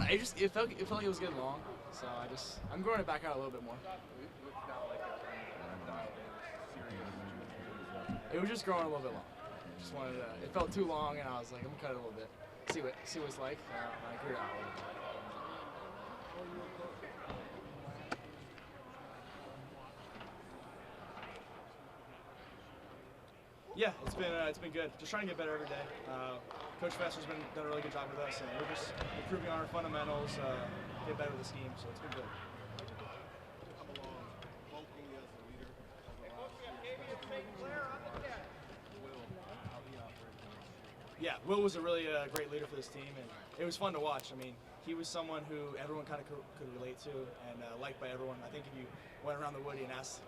don't know. It felt like it was getting long, so I'm growing it back out a little bit more. It was just growing a little bit long. Just wanted to. It felt too long, and I was like, I'm gonna cut it a little bit. See what it's like. I grew it out a little bit. Yeah, it's been good. Just trying to get better every day. Coach Fesser's done a really good job with us, and we're just improving on our fundamentals, get better with the scheme. So it's been good. Yeah, Will was a really great leader for this team, and it was fun to watch. I mean, he was someone who everyone kind of could relate to and liked by everyone. I think if you went around the Woody and asked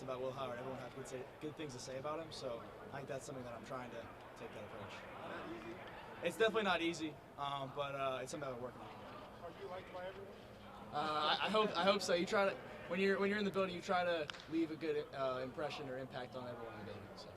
about Will Howard, everyone had good things to say about him. So I think that's something that I'm trying to take that approach. It's definitely not easy, but it's something that we're working on. Are you liked by everyone? I hope so. You try to when you're in the building, you try to leave a good impression or impact on everyone in the building. So.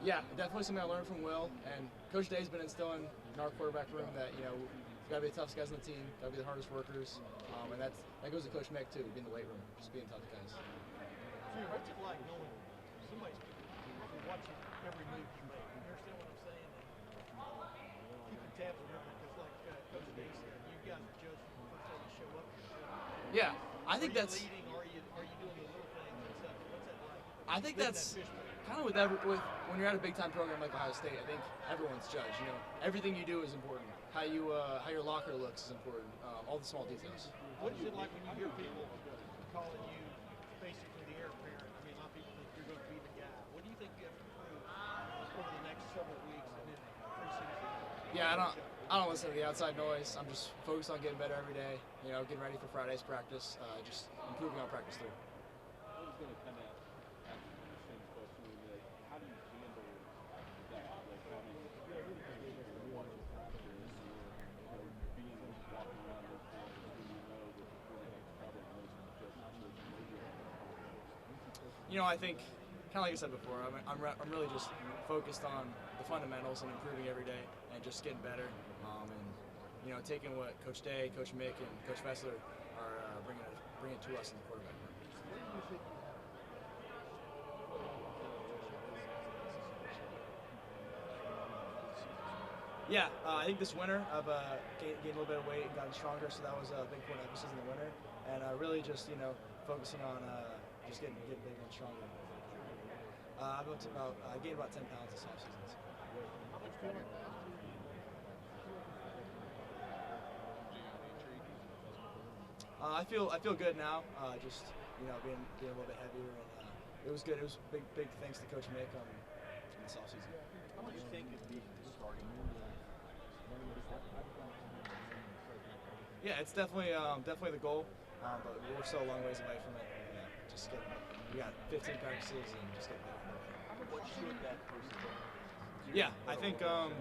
Yeah, definitely something I learned from Will, and Coach Day's been instilling in our quarterback room that we've got to be the toughest guys on the team, got to be the hardest workers, and that goes to Coach Mick too, being in the weight room, just being tough guys. What's it like knowing somebody's watching every move you make? You understand what I'm saying? Keeping tabs on everything, because like Coach Day said, you guys are judged from the first time you show up. Yeah, I think that's. Leading? Are you doing the little things and stuff? What's that like? I think that's. Kind of with when you're at a big time program like Ohio State, I think everyone's judged. Everything you do is important. How your locker looks is important. All the small details. What is it like when you hear people calling you basically the heir apparent? I mean, a lot of people think you're going to be the guy. What do you think you have to prove over the next several weeks and then preseason? Yeah, I don't listen to the outside noise. I'm just focused on getting better every day. Getting ready for Friday's practice. Just improving on practice through. I think, kind of like I said before, I'm really just focused on the fundamentals and improving every day and just getting better. And taking what Coach Day, Coach Mick, and Coach Fessler are bringing to us in the quarterback room. Yeah, I think this winter I've gained a little bit of weight and gotten stronger, so that was a big point of emphasis in the winter. And really just focusing on just getting bigger and stronger. I gained about 10 pounds this offseason. I feel good now. Just being a little bit heavier, and it was good. It was big thanks to Coach Mick in this offseason. How much do you think is being starting? Yeah, it's definitely the goal, but we're still a long ways away from it. We got 15 practices and just get better. What should that person do? Yeah, I think the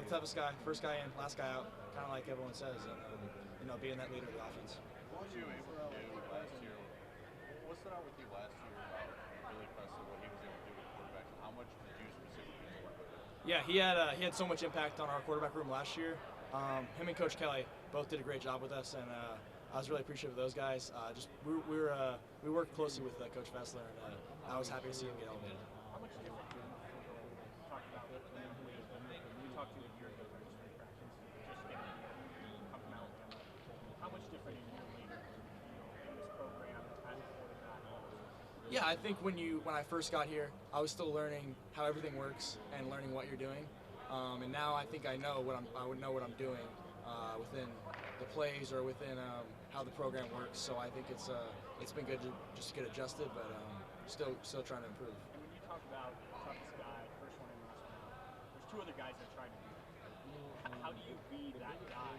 toughest guy, first guy in, last guy out, kind of like everyone says, and being that leader of the offense. What were you able to do last year? What stood out with you last year about really impressive what he was able to do with quarterbacks? How much did you specifically work with him? Yeah, he had so much impact on our quarterback room last year. Him and Coach Kelly both did a great job with us, and I was really appreciative of those guys. We worked closely with Coach Fessler, and I was happy to see him get elevated. How much different do you talk about with them? You talked to a year ago during spring practice, just coming out. How much different are you leading in this program at quarterback? Yeah, I think when I first got here, I was still learning how everything works and learning what you're doing. And now I think I would know what I'm doing within the plays or within how the program works. So I think it's been good to just get adjusted, but still trying to improve. And when you talk about toughest guy, first one in, last one out, there's two other guys that tried to do that. How do you be that guy?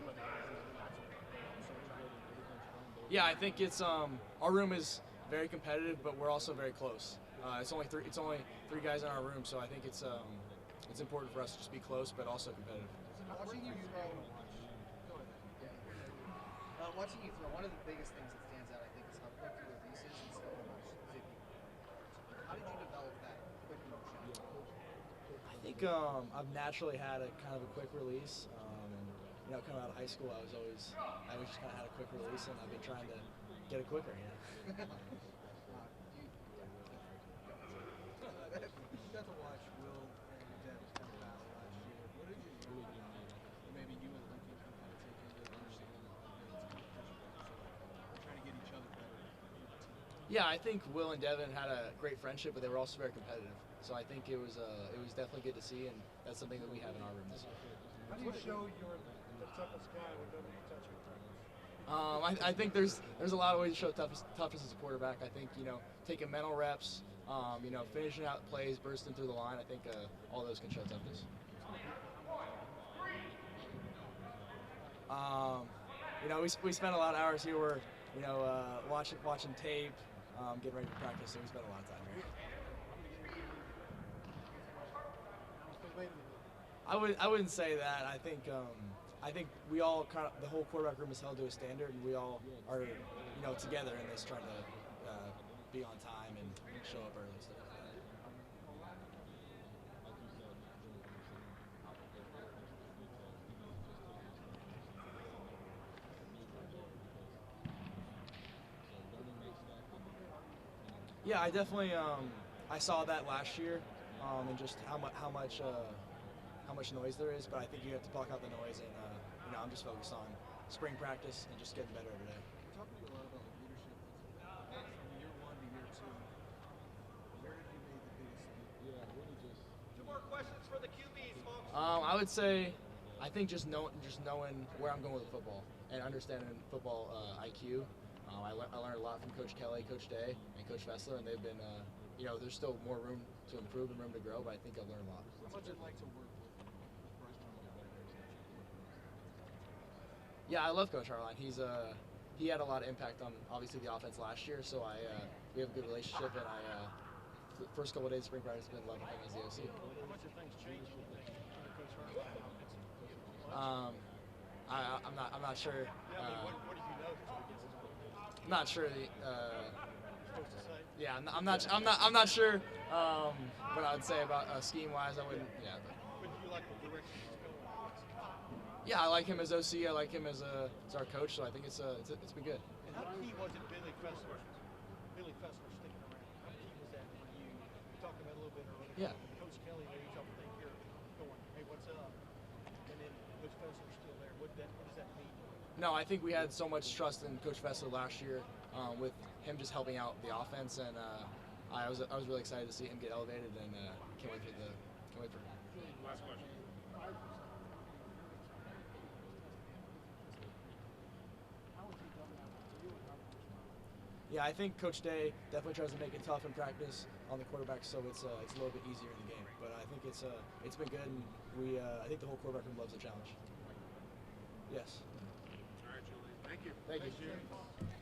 Two other guys that's what they also try to do. Yeah, I think it's our room is very competitive, but we're also very close. It's only three guys in our room, so I think it's important for us to just be close, but also competitive. Watching you throw, watching you throw, one of the biggest things that stands out, I think, is how quick your release is and still how much zip you have. How did you develop that quick motion? I think I've naturally had a kind of a quick release. And, coming out of high school, I always just kind of had a quick release, and I've been trying to get it quicker. You got to watch Will and Dev kind of battle last year. What did you do? Maybe you and Lincoln can kind of take into understanding trying to get each other better. Yeah, I think Will and Devin had a great friendship, but they were also very competitive. So I think it was definitely good to see, and that's something that we have in our room this year. How do you show you're the toughest guy when nobody can touch you? I think there's a lot of ways to show toughness as a quarterback. I think taking mental reps, finishing out plays, bursting through the line. I think all those can show toughness. We spent a lot of hours here. We're watching tape, getting ready for practice. So we spent a lot of time here. I wouldn't say that. I think we all the whole quarterback room is held to a standard, and we all are together in this, trying to be on time and show up early. Stuff like that. Yeah, I definitely I saw that last year, and just how much noise there is. But I think you have to block out the noise, and I'm just focused on spring practice and just getting better every day. We're talking a lot about leadership from year one to year two. Where have you made the biggest leap? Two more questions for the QBs, folks. I would say, I think just knowing where I'm going with football and understanding football IQ. I learned a lot from Coach Kelly, Coach Day, and Coach Fessler, and they've been, there's still more room to improve and room to grow, but I think I've learned a lot. What's it like to work with Yeah, I love Coach Harline. He had a lot of impact on obviously the offense last year, so we have a good relationship, and the first couple of days of spring practice have been loving him as the OC. How much have things changed under Coach Harline? I'm not sure. What did you know? I'm not sure. Supposed to say? Yeah, I'm not sure what I would say about scheme-wise. I wouldn't. Yeah. But do you like the direction he's going? Yeah, I like him as OC. I like him as our coach. So I think it's been good. And how key was it Billy Fessler sticking around? How key was that for you? We talked about it a little bit earlier. Yeah. Coach Kelly, maybe you think you're going, hey, what's up? And then Coach Fessler's still there. What does that mean? No, I think we had so much trust in Coach Fessler last year with him just helping out the offense, and I was really excited to see him get elevated, and can't wait for Last question. Yeah, I think Coach Day definitely tries to make it tough in practice on the quarterback, so it's a little bit easier in the game. But I think it's been good, and I think the whole quarterback room loves the challenge. Yes. All right, Julian. Thank you. Thank you.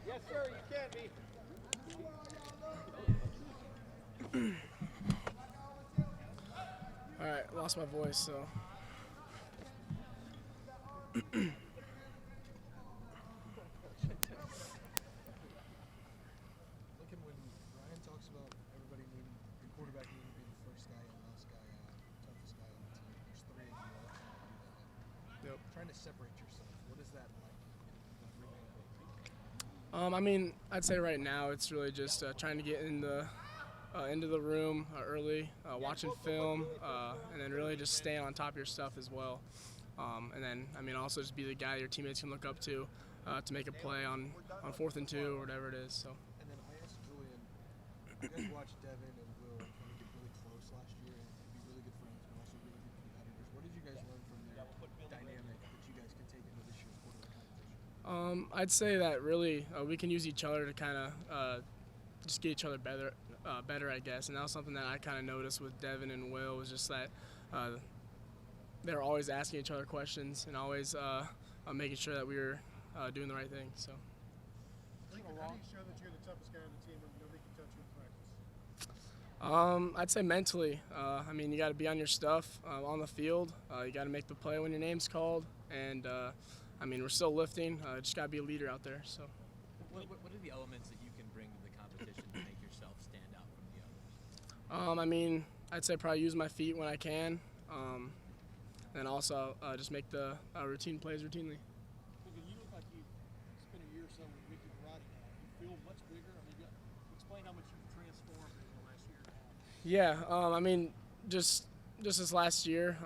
Yes, sir. You can be. All right, lost my voice, so. Lincoln, when Ryan talks about everybody needing, your quarterback needing to be the first guy and last guy, toughest guy on the team, there's three of you all trying to do that. Yep. Trying to separate yourself, what is that like? I'd say right now it's really just trying to get into the room early, watching film, and then really just staying on top of your stuff as well. And then, also just be the guy your teammates can look up to make a play on 4th and 2 or whatever it is. So. And then I asked Julian, you guys watched Devin and Will kind of get really close last year and be really good friends, but also really good competitors. What did you guys learn from their dynamic that you guys can take into this year's quarterback competition? I'd say that really we can use each other to kind of just get each other better, I guess. And that was something that I kind of noticed with Devin and Will, was just that they were always asking each other questions and always making sure that we were doing the right thing. So. How do you show that you're the toughest guy on the team when nobody can touch you in practice? I'd say mentally. I mean, you got to be on your stuff on the field. You got to make the play when your name's called. And, I mean, we're still lifting. Just got to be a leader out there. So. What are the elements that you can bring to the competition to make yourself stand out from the others? I mean, I'd say probably use my feet when I can. And also just make the routine plays routinely. You look like you've spent a year or so with Ricky Verratti now. You feel much bigger. I mean, explain how much you've transformed in the last year and a half. Yeah, I mean, just this last year,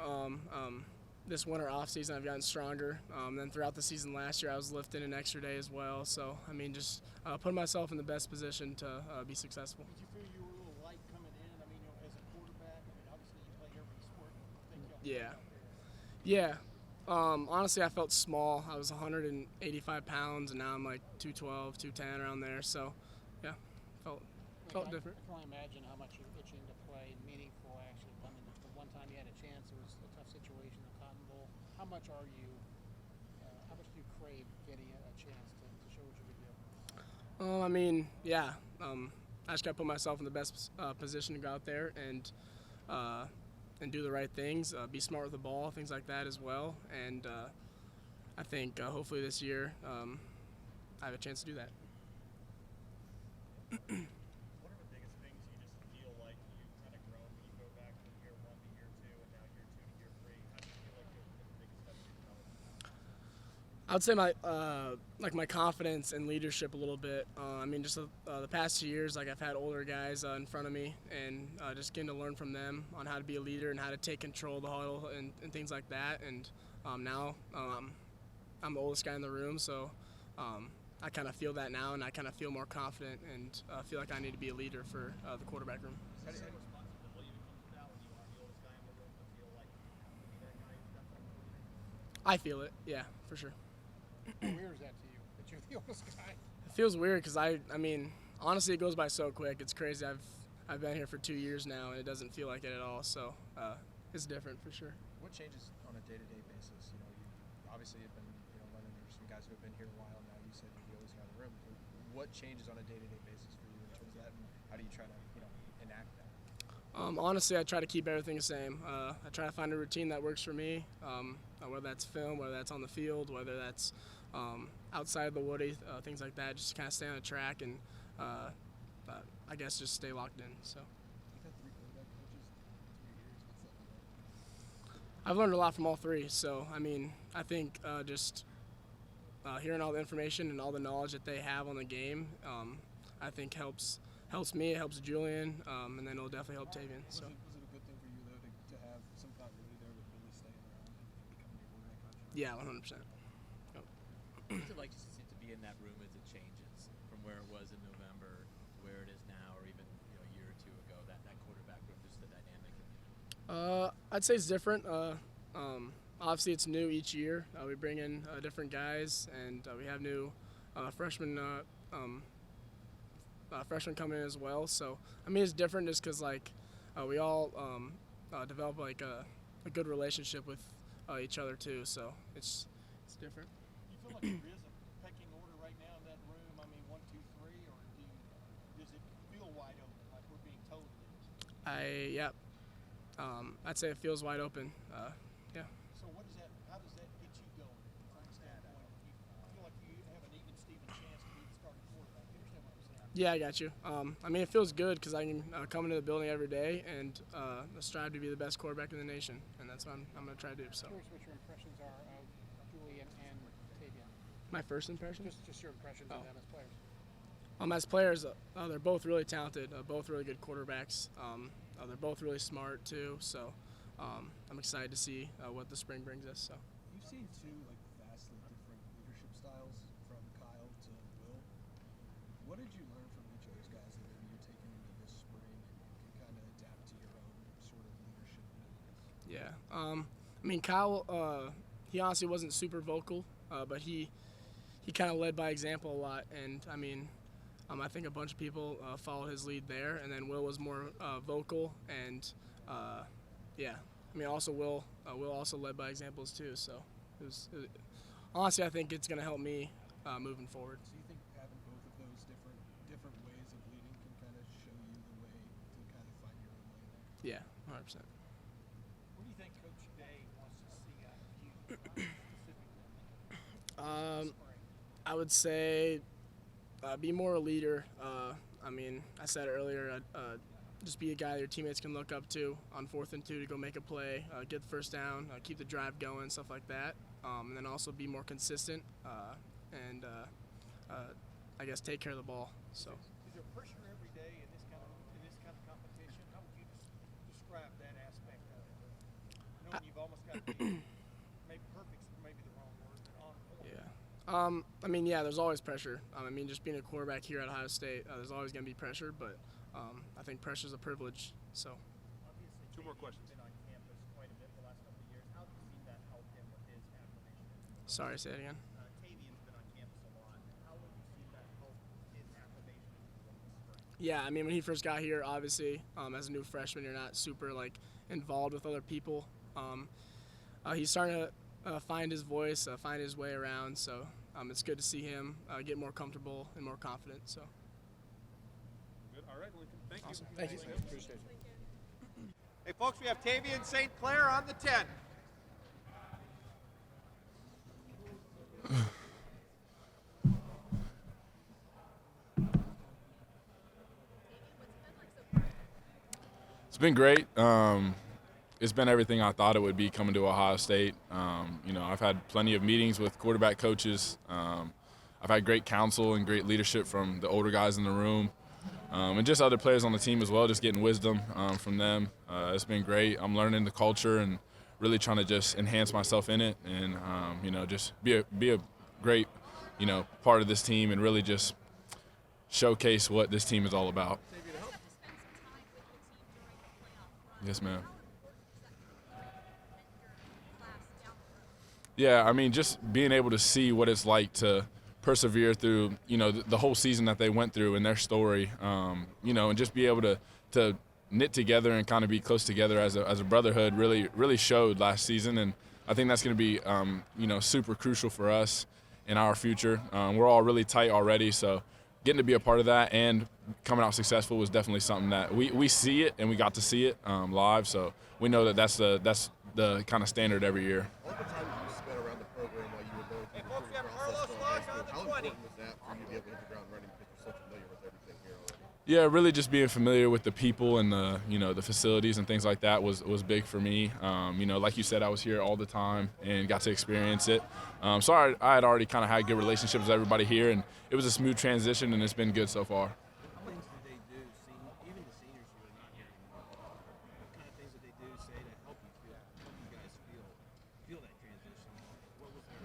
this winter off season, I've gotten stronger. Then throughout the season last year, I was lifting an extra day as well. So I mean, just putting myself in the best position to be successful. Did you feel you were a little light coming in? I mean, as a quarterback, I mean, obviously you play every sport. Yeah. Honestly, I felt small. I was 185 pounds, and now I'm like 212, 210 around there. So, yeah, felt different. I can only imagine how much you're itching to play meaningful action. I mean, the one time you had a chance, it was a tough situation, the Cotton Bowl. How much do you crave getting a chance to show what you can do? I mean, yeah. I just got to put myself in the best position to go out there and do the right things, be smart with the ball, things like that as well. And I think hopefully this year I have a chance to do that. What are the biggest things you just feel like you've kind of grown when you go back from year 1 to year 2 and now year 2 to year 3? How do you feel like the biggest steps you've developed? I would say my confidence and leadership a little bit. I mean, just the past 2 years, like I've had older guys in front of me, and just getting to learn from them on how to be a leader and how to take control of the huddle and things like that. And now I'm the oldest guy in the room, so I kind of feel that now, and I kind of feel more confident and feel like I need to be a leader for the quarterback room. Is there some responsibility that comes with that when you are the oldest guy in the room to feel like you have to be that guy who's got something to lead? I feel it, yeah, for sure. How weird is that to you, that you're the oldest guy? It feels weird because I mean, honestly, it goes by so quick. It's crazy. I've been here for 2 years now, and it doesn't feel like it at all. So it's different for sure. What changes on a day-to-day basis? You know, you obviously have been, learning. There's some guys who have been here a while now. You said you're the oldest guy in the room. What changes on a day-to-day basis for you in terms of that, and how do you try to, enact that? Honestly, I try to keep everything the same. I try to find a routine that works for me, whether that's film, whether that's on the field, whether that's outside the woody, things like that. Just kind of stay on the track and I guess just stay locked in. So. You've had 3 quarterback coaches in 3 years. What's that like? I've learned a lot from all 3. So I mean, I think just hearing all the information and all the knowledge that they have on the game, I think helps me. It helps Julian, and then it'll definitely help Tavien. So. Was it a good thing for you though to have some continuity there with Billy staying around and becoming your quarterback coach? Yeah, 100%. What's it like to be in that room as it changes from where it was in November to where it is now, or even a year or 2 ago? That quarterback room, just the dynamic. I'd say it's different. Obviously, it's new each year. We bring in different guys, and we have new freshmen coming in as well. So I mean, it's different just because we all develop a good relationship with each other too. So it's different. Do you feel like there is a pecking order right now in that room? I mean, 1, 2, 3, or does it feel wide open like we're being told it is? I'd say it feels wide open. Yeah. So how does that get you going from a standpoint? You feel like you have an even Steven chance to be the starting quarterback. You understand what I'm saying? Yeah, I got you. I mean, it feels good because I can come into the building every day and strive to be the best quarterback in the nation, and that's what I'm going to try to do. So. I'm curious what your impressions are of Julian and Tavien. My first impression? Just your impressions of them as players. As players, they're both really talented, both really good quarterbacks. They're both really smart too, so I'm excited to see what the spring brings us. So. You've seen 2 vastly different leadership styles from Kyle to Will. What did you learn from each of those guys that maybe you're taking into this spring and can kind of adapt to your own sort of leadership abilities? Yeah. I mean, Kyle, he honestly wasn't super vocal, but he kind of led by example a lot, and I mean. I think a bunch of people followed his lead there, and then Will was more vocal, and yeah. I mean, also Will also led by examples too. So, honestly, I think it's going to help me moving forward. So you think having both of those different ways of leading can kind of show you the way to kind of find Yeah, 100%. What do you think Coach Day wants to see out of you specifically? I would say be more a leader. I mean, I said earlier, just be a guy that your teammates can look up to on 4th and 2 to go make a play, get the first down, keep the drive going, stuff like that. And then also be more consistent and I guess take care of the ball. So. Is there pressure every day in this kind of competition? How would you describe that aspect of it? Knowing you've almost got to be maybe perfect's maybe the wrong word, but on point. Yeah. I mean, yeah, there's always pressure. I mean, just being a quarterback here at Ohio State, there's always going to be pressure, but I think pressure is a privilege. So. Obviously, Two more questions. Been on campus quite a bit the last couple of years. How have you seen that help him with his acclimation? Sorry, say it again. Tavien's been on campus a lot. How have you seen that help his acclimation in the spring? Yeah, I mean, when he first got here, obviously, as a new freshman, you're not super involved with other people. He's starting to find his voice, find his way around. So it's good to see him get more comfortable and more confident. So. Good. All right, Lincoln. Thank you. Awesome. Thank you. Appreciate it. Hey, folks, we have Tavien St. Clair on the 10. It's been great. It's been everything I thought it would be coming to Ohio State. I've had plenty of meetings with quarterback coaches. I've had great counsel and great leadership from the older guys in the room. And just other players on the team as well, just getting wisdom from them. It's been great. I'm learning the culture and really trying to just enhance myself in it and, just be a great, part of this team and really just showcase what this team is all about. Yes, ma'am. Yeah, I mean, just being able to see what it's like to persevere through, the whole season that they went through and their story, and just be able to knit together and kind of be close together as a brotherhood really showed last season. And I think that's going to be, super crucial for us in our future. We're all really tight already, so getting to be a part of that and coming out successful was definitely something that we see it and we got to see it live. So we know that's the kind of standard every year. All the time you spent around the program while you were going through the recruiting process from high school, how important was that for you to be able to hit the ground running because you're so familiar with everything here already? Yeah, really just being familiar with the people and the facilities and things like that was big for me. Like you said, I was here all the time and got to experience it. So I had already kind of had good relationships with everybody here, and it was a smooth transition, and it's been good so far. What things did they do, even the seniors who are not here anymore? What kind of things did they do, say to help you guys feel that transition? What was there?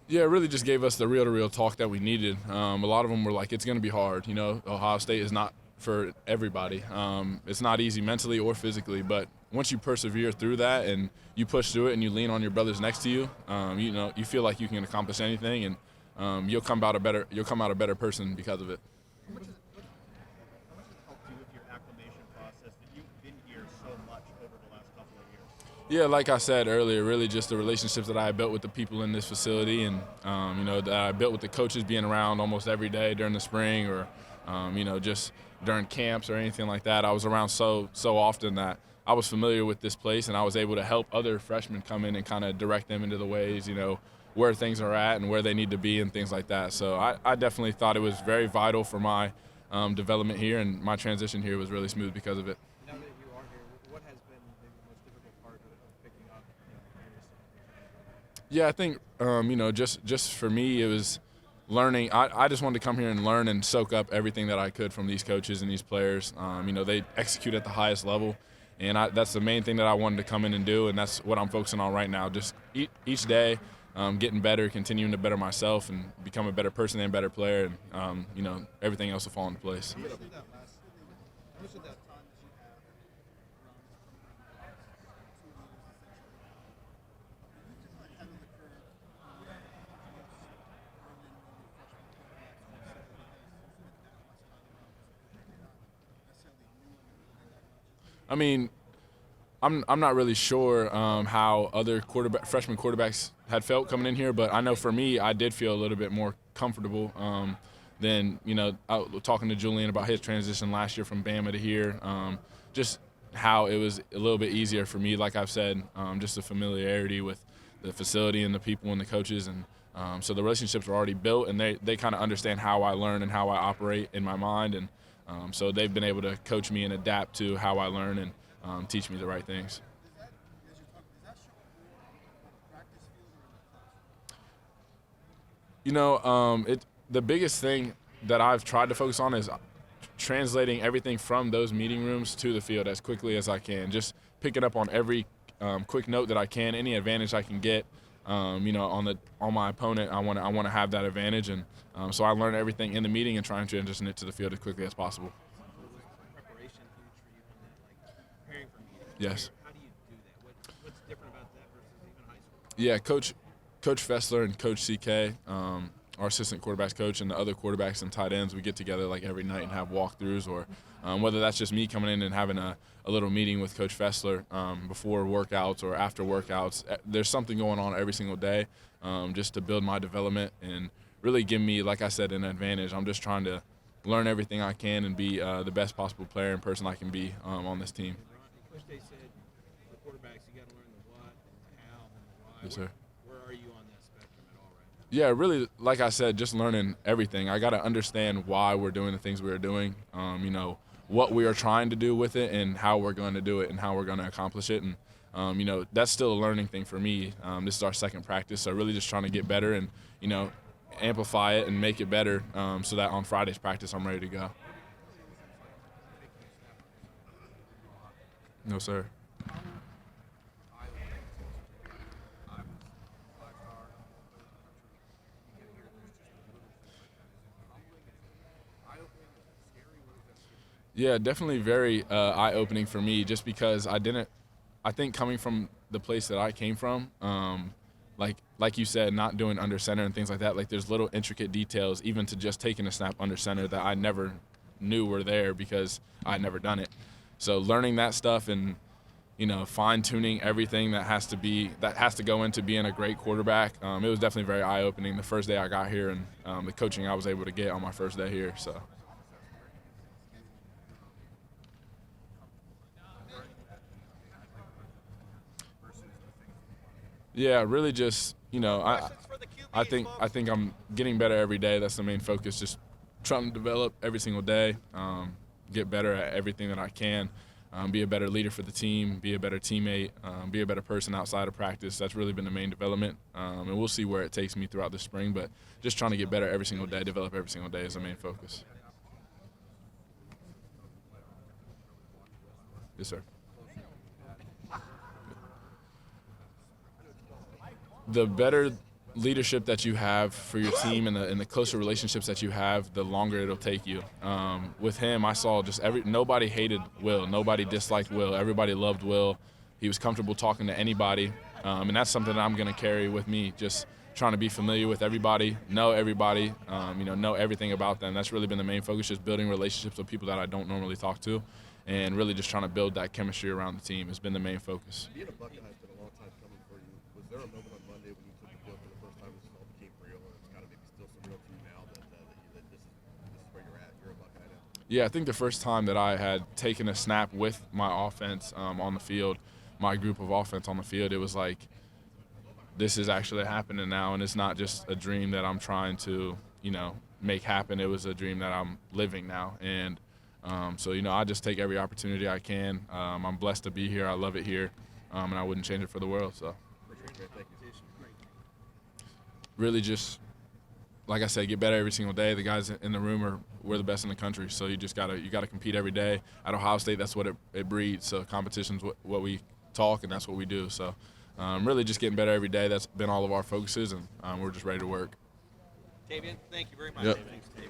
Yeah, it really just gave us the reel-to-reel talk that we needed. A lot of them were like, it's going to be hard. Ohio State is not for everybody. It's not easy mentally or physically, but once you persevere through that and you push through it and you lean on your brothers next to you, you feel like you can accomplish anything, and you'll come out a better person because of it. How much has it helped you with your acclimation process that you've been here so much over the last couple of years? Yeah, like I said earlier, really just the relationships that I built with the people in this facility and, that I built with the coaches being around almost every day during the spring or, just during camps or anything like that. I was around so often that I was familiar with this place and I was able to help other freshmen come in and kind of direct them into the ways, where things are at and where they need to be and things like that. So I definitely thought it was very vital for my development here, and my transition here was really smooth because of it. Now that you are here, what has been maybe the most difficult part of picking up Yeah, I think, just for me, it was learning. I just wanted to come here and learn and soak up everything that I could from these coaches and these players. They execute at the highest level, and that's the main thing that I wanted to come in and do, and that's what I'm focusing on right now. Just each day, getting better, continuing to better myself and become a better person and better player, and, everything else will fall into place. How much of that time that you have around ahead of the curve I mean, I'm not really sure how other freshman quarterbacks had felt coming in here, but I know for me, I did feel a little bit more comfortable than, talking to Julian about his transition last year from Bama to here. Just how it was a little bit easier for me, like I've said, just the familiarity with the facility and the people and the coaches. And so the relationships were already built, and they kind of understand how I learn and how I operate in my mind. And so they've been able to coach me and adapt to how I learn and teach me the right things. You know, the biggest thing that I've tried to focus on is translating everything from those meeting rooms to the field as quickly as I can. Just picking up on every quick note that I can, any advantage I can get. You know, on my opponent, I want to have that advantage, and so I learn everything in the meeting and try and transition it to the field as quickly as possible. Preparation huge for you on that, like preparing for meetings? Yes. How do you do that? What's different about that versus even high school? Yeah, Coach Fessler and Coach CK, our assistant quarterbacks coach, and the other quarterbacks and tight ends, we get together like every night and have walkthroughs, or whether that's just me coming in and having a little meeting with Coach Fessler before workouts or after workouts. There's something going on every single day just to build my development and really give me, like I said, an advantage. I'm just trying to learn everything I can and be the best possible player and person I can be on this team. Coach Day said for quarterbacks, you got to learn the what and the how and the why. Yes, sir. Where are you on that spectrum at all right now? Yeah, really, like I said, just learning everything. I got to understand why we're doing the things we're doing, you know, what we are trying to do with it and how we're going to do it and how we're going to accomplish it. And, you know, that's still a learning thing for me. This is our second practice, so really just trying to get better and, you know, amplify it and make it better so that on Friday's practice I'm ready to go. No, sir. Yeah, definitely very eye-opening for me, just because I think coming from the place that I came from, like you said, not doing under center and things like that, like there's little intricate details even to just taking a snap under center that I never knew were there because I had never done it. So learning that stuff and, you know, fine-tuning everything that has to go into being a great quarterback, it was definitely very eye-opening the first day I got here, and the coaching I was able to get on my first day here. So. Yeah, really just, you know, I think I'm getting better every day. That's the main focus, just trying to develop every single day, get better at everything that I can, be a better leader for the team, be a better teammate, be a better person outside of practice. That's really been the main development, and we'll see where it takes me throughout the spring, but just trying to get better every single day, develop every single day is the main focus. Yes, sir. The better leadership that you have for your team and the closer relationships that you have, the longer it'll take you. With him, I saw just nobody hated Will. Nobody disliked Will. Everybody loved Will. He was comfortable talking to anybody, and that's something that I'm going to carry with me, just trying to be familiar with everybody, know everybody, you know everything about them. That's really been the main focus, just building relationships with people that I don't normally talk to, and really just trying to build that chemistry around the team has been the main focus. Being a Buckeye has been a long time coming for you. Was there a moment on Monday when you took the field for the first time and this all became real, and it's kind of maybe still some real to you now that this is where you're at? You're a Buckeye now. Yeah, I think the first time that I had taken a snap with my offense on the field, my group of offense on the field, it was like, this is actually happening now, and it's not just a dream that I'm trying to, you know, make happen. It was a dream that I'm living now, and so, you know, I just take every opportunity I can. I'm blessed to be here. I love it here, and I wouldn't change it for the world. So, really just, like I said, get better every single day. The guys in the room we're the best in the country, so you gotta compete every day. At Ohio State, that's what it breeds. So competition's what we talk, and that's what we do. So, really just getting better every day. That's been all of our focuses, and we're just ready to work. Tavien, thank you very much. Yep. Thanks, Tavien.